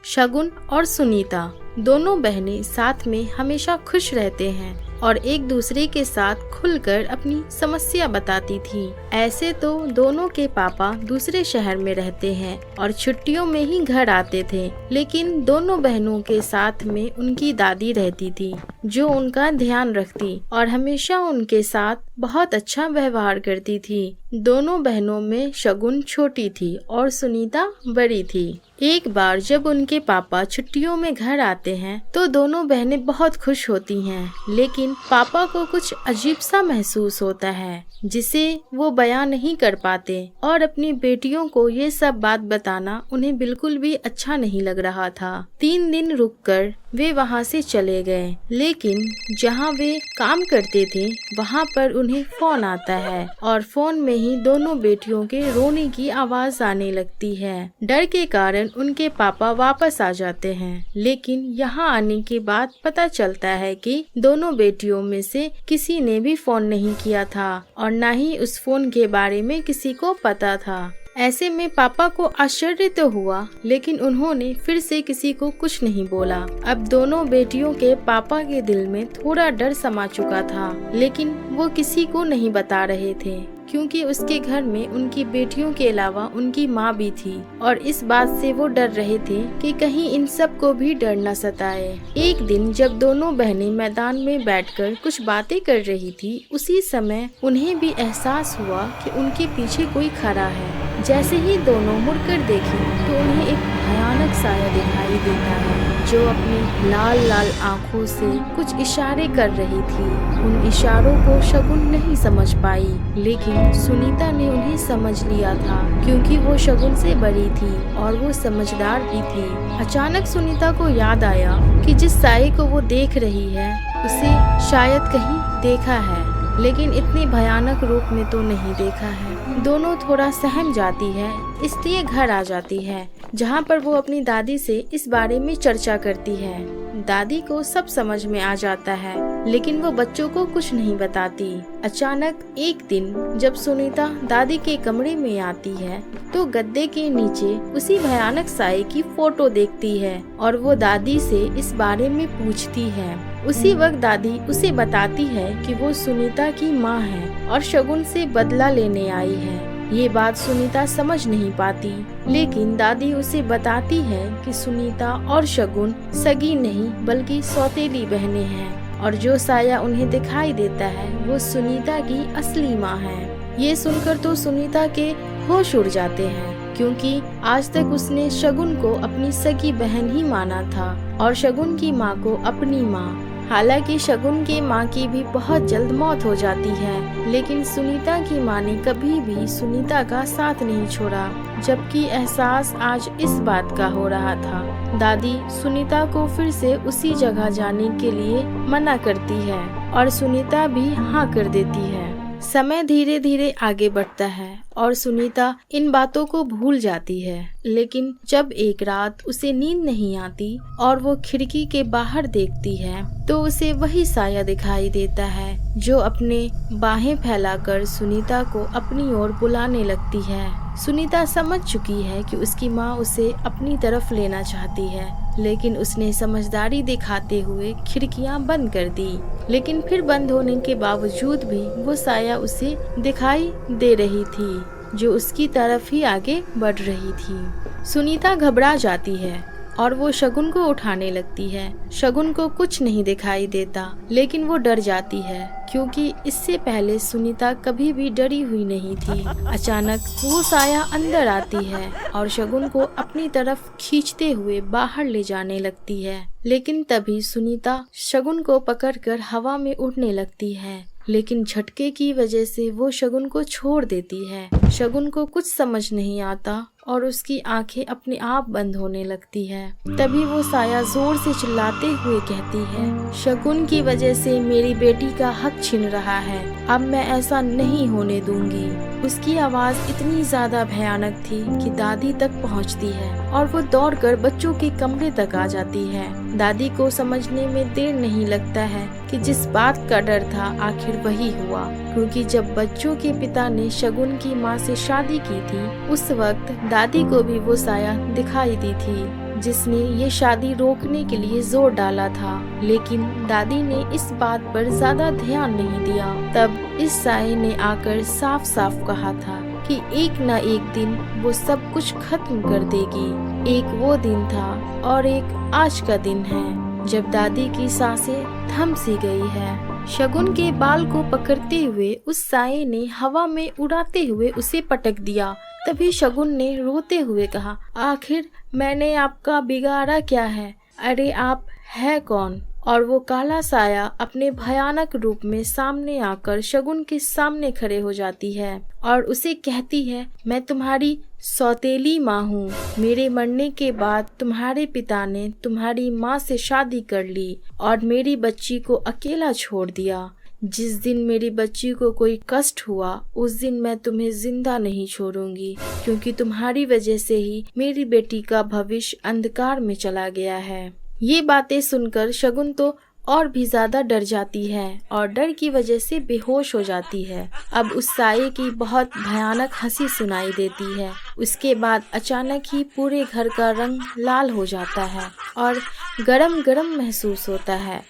शगुन और सुनीता दोनों बहनें साथ में हमेशा खुश रहते हैं और एक दूसरे के साथ खुलकर अपनी समस्या बताती थी। ऐसे तो दोनों के पापा दूसरे शहर में रहते हैं और छुट्टियों में ही घर आते थे, लेकिन दोनों बहनों के साथ में उनकी दादी रहती थी जो उनका ध्यान रखती और हमेशा उनके साथ बहुत अच्छा व्यवहार करती थी। दोनों बहनों में शगुन छोटी थी और सुनीता बड़ी थी। एक बार जब उनके पापा छुट्टियों में घर आते हैं तो दोनों बहनें बहुत खुश होती हैं, लेकिन पापा को कुछ अजीब सा महसूस होता है जिसे वो बयां नहीं कर पाते और अपनी बेटियों को ये सब बात बताना उन्हें बिल्कुल भी अच्छा नहीं लग रहा था। 3 दिन रुककर वे वहाँ से चले गए, लेकिन जहाँ वे काम करते थे वहाँ पर उन्हें फोन आता है और फोन में ही दोनों बेटियों के रोने की आवाज आने लगती है। डर के कारण उनके पापा वापस आ जाते हैं, लेकिन यहाँ आने के बाद पता चलता है कि दोनों बेटियों में से किसी ने भी फोन नहीं किया था और न ही उस फोन के बारे में किसी को पता था। ऐसे में पापा को आश्चर्य तो हुआ, लेकिन उन्होंने फिर से किसी को कुछ नहीं बोला। अब दोनों बेटियों के पापा के दिल में थोड़ा डर समा चुका था, लेकिन वो किसी को नहीं बता रहे थे क्योंकि उसके घर में उनकी बेटियों के अलावा उनकी माँ भी थी और इस बात से वो डर रहे थे कि कहीं इन सब को भी डर न सताए। एक दिन जब दोनों बहनें मैदान में बैठकर कुछ बातें कर रही थी, उसी समय उन्हें भी एहसास हुआ कि उनके पीछे कोई खड़ा है। जैसे ही दोनों मुड़कर देखी तो उन्हें एक भयानक साया दिखाई देता है जो अपनी लाल लाल आँखों से कुछ इशारे कर रही थी। उन इशारों को शगुन नहीं समझ पाई, लेकिन सुनीता ने उन्हें समझ लिया था क्योंकि वो शगुन से बड़ी थी और वो समझदार भी थी। अचानक सुनीता को याद आया कि जिस साये को वो देख रही है उसे शायद कहीं देखा है, लेकिन इतने भयानक रूप में तो नहीं देखा है। दोनों थोड़ा सहम जाती है, इसलिए घर आ जाती है जहाँ पर वो अपनी दादी से इस बारे में चर्चा करती है। दादी को सब समझ में आ जाता है, लेकिन वो बच्चों को कुछ नहीं बताती। अचानक एक दिन जब सुनीता दादी के कमरे में आती है तो गद्दे के नीचे उसी भयानक साये की फोटो देखती है और वो दादी से इस बारे में पूछती है। उसी वक्त दादी उसे बताती है कि वो सुनीता की माँ है और शगुन से बदला लेने आई है। ये बात सुनीता समझ नहीं पाती, लेकिन दादी उसे बताती है कि सुनीता और शगुन सगी नहीं बल्कि सौतेली बहनें हैं और जो साया उन्हें दिखाई देता है वो सुनीता की असली माँ है। ये सुनकर तो सुनीता के होश उड़ जाते हैं क्योंकि आज तक उसने शगुन को अपनी सगी बहन ही माना था और शगुन की माँ को अपनी माँ। हालांकि शगुन की माँ की भी बहुत जल्द मौत हो जाती है, लेकिन सुनीता की माँ ने कभी भी सुनीता का साथ नहीं छोड़ा, जबकि एहसास आज इस बात का हो रहा था। दादी सुनीता को फिर से उसी जगह जाने के लिए मना करती है और सुनीता भी हाँ कर देती है। समय धीरे धीरे आगे बढ़ता है और सुनीता इन बातों को भूल जाती है, लेकिन जब एक रात उसे नींद नहीं आती और वो खिड़की के बाहर देखती है तो उसे वही साया दिखाई देता है जो अपने बाहें फैलाकर सुनीता को अपनी ओर बुलाने लगती है। सुनीता समझ चुकी है कि उसकी माँ उसे अपनी तरफ लेना चाहती है, लेकिन उसने समझदारी दिखाते हुए खिड़कियां बंद कर दी, लेकिन फिर बंद होने के बावजूद भी वो साया उसे दिखाई दे रही थी जो उसकी तरफ ही आगे बढ़ रही थी। सुनीता घबरा जाती है और वो शगुन को उठाने लगती है। शगुन को कुछ नहीं दिखाई देता, लेकिन वो डर जाती है क्योंकि इससे पहले सुनीता कभी भी डरी हुई नहीं थी। अचानक वो साया अंदर आती है और शगुन को अपनी तरफ खींचते हुए बाहर ले जाने लगती है, लेकिन तभी सुनीता शगुन को पकड़कर हवा में उड़ने लगती है, लेकिन झटके की वजह से वो शगुन को छोड़ देती है। शगुन को कुछ समझ नहीं आता और उसकी आंखें अपने आप बंद होने लगती है। तभी वो साया जोर से चिल्लाते हुए कहती है, शगुन की वजह से मेरी बेटी का हक छिन रहा है, अब मैं ऐसा नहीं होने दूंगी। उसकी आवाज इतनी ज्यादा भयानक थी कि दादी तक पहुंचती है और वो दौड़कर बच्चों के कमरे तक आ जाती है। दादी को समझने में देर नहीं लगता है कि जिस बात का डर था आखिर वही हुआ, क्योंकि जब बच्चों के पिता ने शगुन की माँ से शादी की थी उस वक्त दादी को भी वो साया दिखाई दी थी। जिसने ये शादी रोकने के लिए जोर डाला था, लेकिन दादी ने इस बात पर ज्यादा ध्यान नहीं दिया। तब इस साये ने आकर साफ साफ कहा था कि एक न एक दिन वो सब कुछ खत्म कर देगी। एक वो दिन था और एक आज का दिन है जब दादी की सांसें थम सी गई है। शगुन के बाल को पकड़ते हुए उस साये ने हवा में उड़ाते हुए उसे पटक दिया। तभी शगुन ने रोते हुए कहा, आखिर मैंने आपका बिगाड़ा क्या है? अरे आप है कौन? और वो काला साया अपने भयानक रूप में सामने आकर शगुन के सामने खड़े हो जाती है और उसे कहती है, मैं तुम्हारी सौतेली माँ हूँ। मेरे मरने के बाद तुम्हारे पिता ने तुम्हारी माँ से शादी कर ली और मेरी बच्ची को अकेला छोड़ दिया। जिस दिन मेरी बच्ची को कोई कष्ट हुआ उस दिन मैं तुम्हें जिंदा नहीं छोड़ूंगी, क्योंकि तुम्हारी वजह से ही मेरी बेटी का भविष्य अंधकार में चला गया है। ये बातें सुनकर शगुन तो और भी ज्यादा डर जाती है और डर की वजह से बेहोश हो जाती है। अब उस साये की बहुत भयानक हंसी सुनाई देती है। उसके बाद अचानक ही पूरे घर का रंग लाल हो जाता है और गरम गरम महसूस होता है।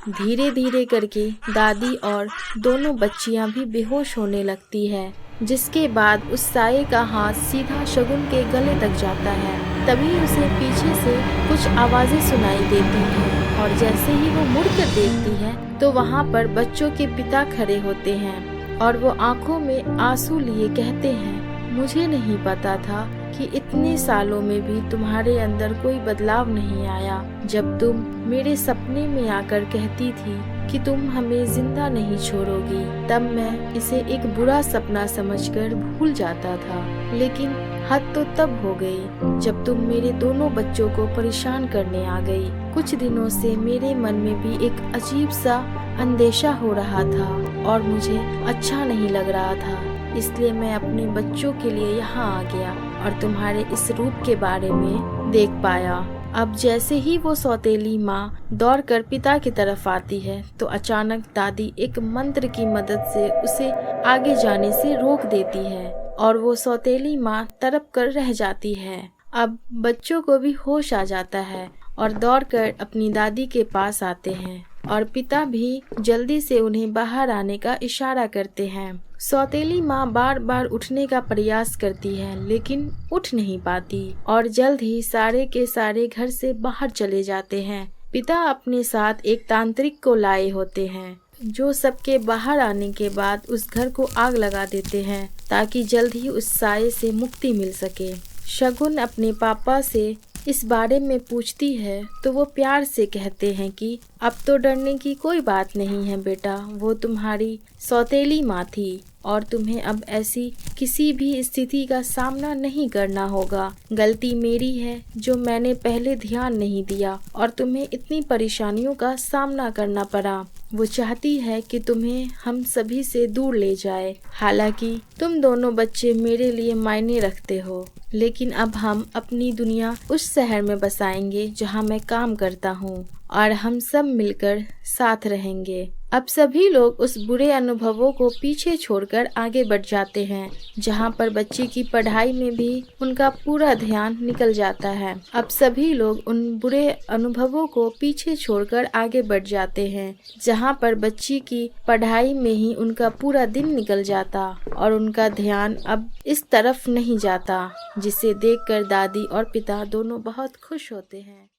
धीरे धीरे करके दादी और दोनों बच्चियां भी बेहोश होने लगती है, जिसके बाद उस साये का हाथ सीधा शगुन के गले तक जाता है। तभी उसे पीछे से कुछ आवाजें सुनाई देती हैं और जैसे ही वो मुड़कर देखती है तो वहाँ पर बच्चों के पिता खड़े होते हैं और वो आंखों में आंसू लिए कहते हैं, मुझे नहीं पता था कि इतने सालों में भी तुम्हारे अंदर कोई बदलाव नहीं आया। जब तुम मेरे सपने में आकर कहती थी कि तुम हमें जिंदा नहीं छोड़ोगी, तब मैं इसे एक बुरा सपना समझकर भूल जाता था। लेकिन हद तो तब हो गई जब तुम मेरे दोनों बच्चों को परेशान करने आ गई। कुछ दिनों से मेरे मन में भी एक अजीब सा अंदेशा हो रहा था और मुझे अच्छा नहीं लग रहा था, इसलिए मैं अपने बच्चों के लिए यहाँ आ गया और तुम्हारे इस रूप के बारे में देख पाया। अब जैसे ही वो सौतेली माँ दौड़कर पिता की तरफ आती है तो अचानक दादी एक मंत्र की मदद से उसे आगे जाने से रोक देती है और वो सौतेली माँ तड़प कर रह जाती है। अब बच्चों को भी होश आ जाता है और दौड़कर अपनी दादी के पास आते हैं और पिता भी जल्दी से उन्हें बाहर आने का इशारा करते हैं। सौतेली माँ बार बार उठने का प्रयास करती है लेकिन उठ नहीं पाती और जल्द ही सारे के सारे घर से बाहर चले जाते हैं। पिता अपने साथ एक तांत्रिक को लाए होते हैं जो सबके बाहर आने के बाद उस घर को आग लगा देते हैं ताकि जल्द ही उस साये से मुक्ति मिल सके। शगुन अपने पापा से इस बारे में पूछती है तो वो प्यार से कहते हैं कि अब तो डरने की कोई बात नहीं है बेटा, वो तुम्हारी सौतेली माँ थी और तुम्हें अब ऐसी किसी भी स्थिति का सामना नहीं करना होगा। गलती मेरी है जो मैंने पहले ध्यान नहीं दिया और तुम्हें इतनी परेशानियों का सामना करना पड़ा। वो चाहती है कि तुम्हें हम सभी से दूर ले जाए। हालांकि तुम दोनों बच्चे मेरे लिए मायने रखते हो, लेकिन अब हम अपनी दुनिया उस शहर में बसाएंगे जहाँ मैं काम करता हूँ और हम सब मिलकर साथ रहेंगे। अब सभी लोग उस बुरे अनुभवों को पीछे छोड़कर आगे बढ़ जाते हैं, जहाँ पर बच्ची की पढ़ाई में भी उनका पूरा ध्यान निकल जाता है। अब सभी लोग उन बुरे अनुभवों को पीछे छोड़कर आगे बढ़ जाते हैं, जहाँ पर बच्ची की पढ़ाई में ही उनका पूरा दिन निकल जाता और उनका ध्यान अब इस तरफ नहीं जाता, जिसे देखकर दादी और पिता दोनों बहुत खुश होते हैं।